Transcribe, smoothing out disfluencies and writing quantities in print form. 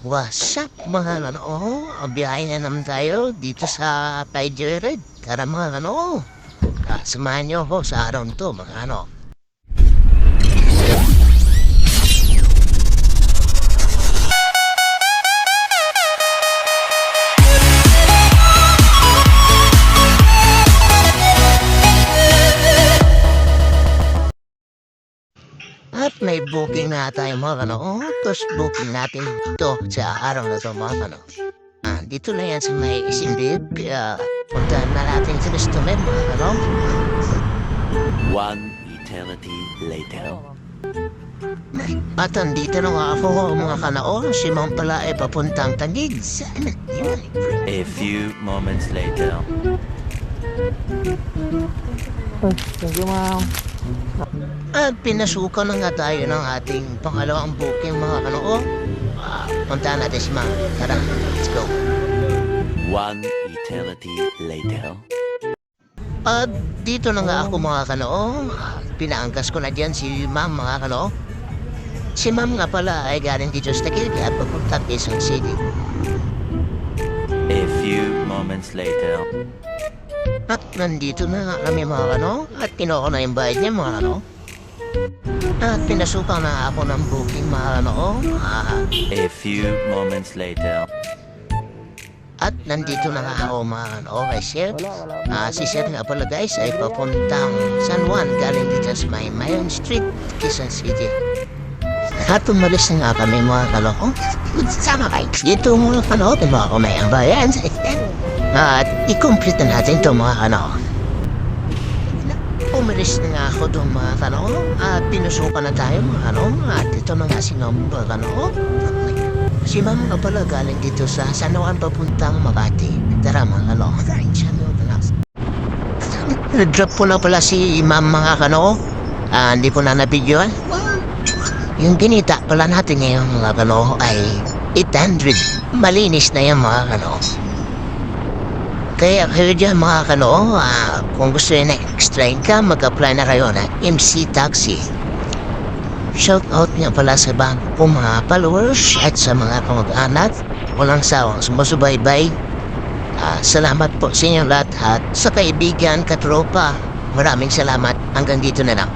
What's up mga ano? Ang biyahe na naman tayo dito sa Paidered. Tara mga ano? Samahan niyo ako sa araw nito mga ano. At may booking na tayo mga ano. Tapos booking natin ito sa araw na ito mga ano. Dito na yan sa may Isimbib. Kaya puntahan na natin sa customer mga ano. One eternity later. At andito na nga ako mga kanao. Si Ma'am pala ay papuntang Taguig. A few moments later. Thank you, ma'am. At pinasukan na nga tayo ng ating pangalawang booking mga kanao. Puntahan natin si Ma'am. Tara, let's go. One eternity later. At dito na nga ako mga kanoo. Pinaangkas ko na dyan si Ma'am mga kanoo. Si Ma'am nga pala ay galing dito sa Taguig at papuntang Quezon City. A few moments later. At nandito na nga kami mga kanoo. At kinuha ko na yung bayad niya mga kanoo. At pinasukan na ako ng booking mga kanoo. A few moments later. At nandito na nga ako mga kanoo kay Sir. Si Sir nga pala guys ay papuntang San Juan galing dito sa may Mayon Street, Quezon City. At umalis na nga kami mga kanoo. Sama kayo. Dito mga kanoo, mga kumay ang bayan. At i-complete na natin ito mga kanoo. Umalis na nga ako doon mga kanoo. At pinusukan na tayo mga kanoo. At ito na nga si Ma'am mga kanoo. Si Ma'am nga pala galing dito sa San Juan papuntang Makati. Tara mga kanoo. Nag-drop po na pala si Ma'am mga kanoo. Hindi ko na nabidyoan. Yung ginita pala natin ngayon mga kanoo ay 800. Malinis na yan mga kanoo. Kaya kayo dyan mga kanoo, kung gusto nyo na extra income, mag-apply na kayo na MC Taxi. Shout out nga pala sa bangko mga followers at sa mga kamag-anak. Walang sawang sumusubaybay. Salamat po sa inyong lahat at sa kaibigan, katropa. Maraming salamat. Hanggang dito na lang.